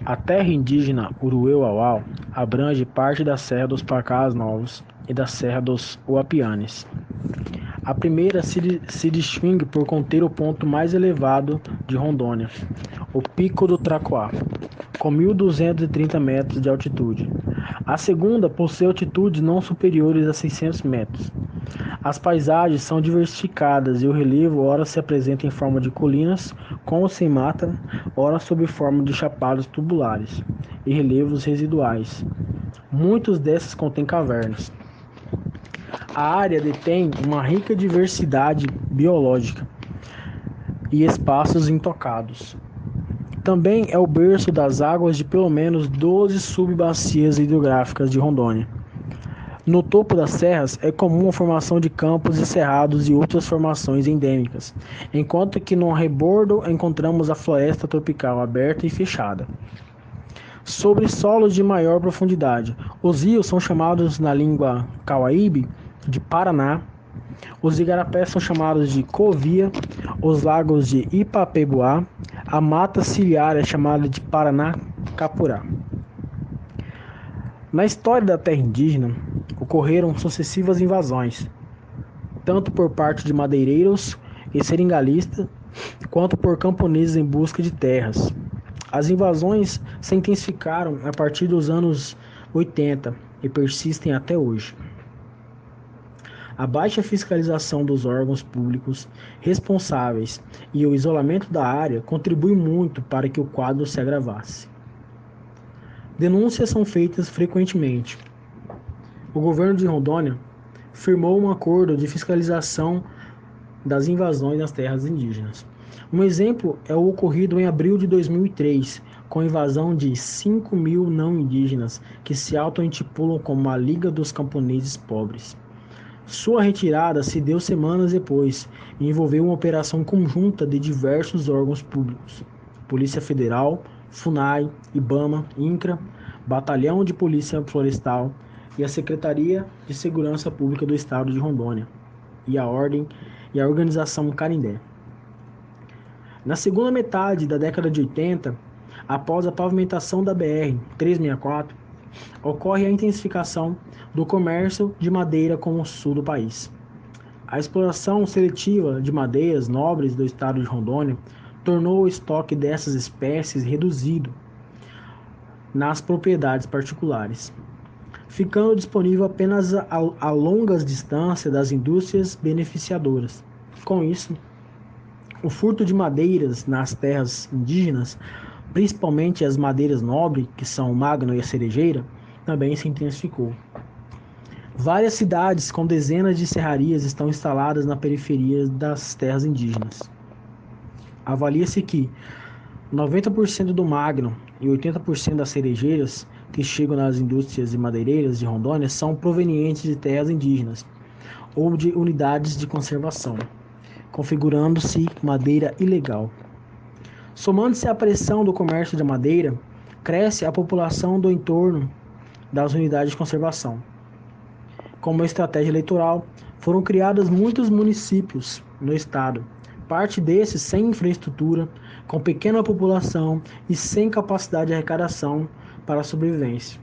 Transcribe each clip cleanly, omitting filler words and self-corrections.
A terra indígena Uruê-Uauau abrange parte da Serra dos Pacás Novos e da Serra dos Uapianes. A primeira se distingue por conter o ponto mais elevado de Rondônia, o Pico do Tracoá, com 1.230 metros de altitude. A segunda possui altitudes não superiores a 600 metros. As paisagens são diversificadas e o relevo ora se apresenta em forma de colinas com ou sem mata, ora sob forma de chapadas tubulares e relevos residuais. Muitos desses contêm cavernas. A área detém uma rica diversidade biológica e espaços intocados. Também é o berço das águas de pelo menos 12 subbacias hidrográficas de Rondônia. No topo das serras é comum a formação de campos e cerrados e outras formações endêmicas, enquanto que no rebordo encontramos a floresta tropical aberta e fechada. Sobre solos de maior profundidade, os rios são chamados na língua cauaíbe de Paraná, os igarapés são chamados de Covia, os lagos de Ipapebuá, a mata ciliar é chamada de Paraná-Capurá. Na história da terra indígena, ocorreram sucessivas invasões, tanto por parte de madeireiros e seringalistas, quanto por camponeses em busca de terras. As invasões se intensificaram a partir dos anos 80 e persistem até hoje. A baixa fiscalização dos órgãos públicos responsáveis e o isolamento da área contribuem muito para que o quadro se agravasse. Denúncias são feitas frequentemente. O governo de Rondônia firmou um acordo de fiscalização das invasões nas terras indígenas. Um exemplo é o ocorrido em abril de 2003, com a invasão de 5.000 não indígenas que se auto-intitulam como a Liga dos Camponeses Pobres. Sua retirada se deu semanas depois e envolveu uma operação conjunta de diversos órgãos públicos: Polícia Federal, FUNAI, IBAMA, INCRA, Batalhão de Polícia Florestal e a Secretaria de Segurança Pública do Estado de Rondônia e a Organização Canindé. Na segunda metade da década de 80, após a pavimentação da BR-364, ocorre a intensificação do comércio de madeira com o sul do país. A exploração seletiva de madeiras nobres do estado de Rondônia tornou o estoque dessas espécies reduzido nas propriedades particulares, ficando disponível apenas a longas distâncias das indústrias beneficiadoras. Com isso, o furto de madeiras nas terras indígenas, principalmente as madeiras nobres, que são o magno e a cerejeira, também se intensificou. Várias cidades com dezenas de serrarias estão instaladas na periferia das terras indígenas. Avalia-se que 90% do magno e 80% das cerejeiras que chegam nas indústrias madeireiras de Rondônia são provenientes de terras indígenas ou de unidades de conservação, configurando-se madeira ilegal. Somando-se à pressão do comércio de madeira, cresce a população do entorno das unidades de conservação. Como estratégia eleitoral, foram criados muitos municípios no estado, parte desses sem infraestrutura, com pequena população e sem capacidade de arrecadação para a sobrevivência.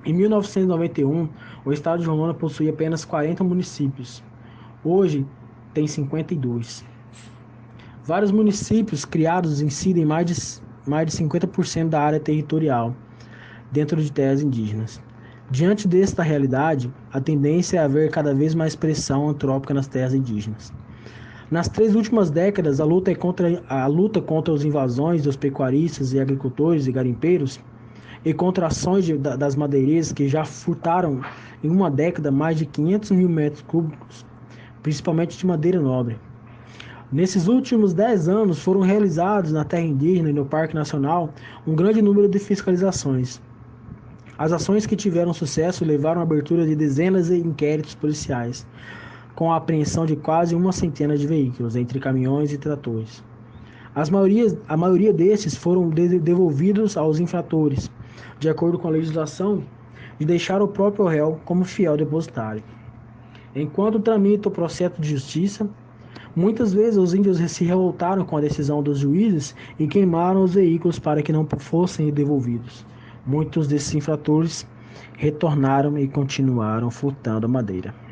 Em 1991, o estado de Rondônia possuía apenas 40 municípios. Hoje, tem 52. Vários municípios criados incidem mais de 50% da área territorial dentro de terras indígenas. Diante desta realidade, a tendência é haver cada vez mais pressão antrópica nas terras indígenas. Nas 3 últimas décadas, a luta contra as invasões dos pecuaristas e agricultores e garimpeiros e contra ações das madeireiras que já furtaram em uma década mais de 500 mil metros cúbicos, principalmente de madeira nobre. Nesses últimos 10 anos foram realizados na terra indígena e no Parque Nacional um grande número de fiscalizações. As ações que tiveram sucesso levaram à abertura de dezenas de inquéritos policiais, com a apreensão de quase uma centena de veículos, entre caminhões e tratores. A maioria destes foram devolvidos aos infratores, de acordo com a legislação, de deixar o próprio réu como fiel depositário. Enquanto tramita o processo de justiça, Muitas vezes os índios se revoltaram com a decisão dos juízes e queimaram os veículos para que não fossem devolvidos. Muitos desses infratores retornaram e continuaram furtando a madeira.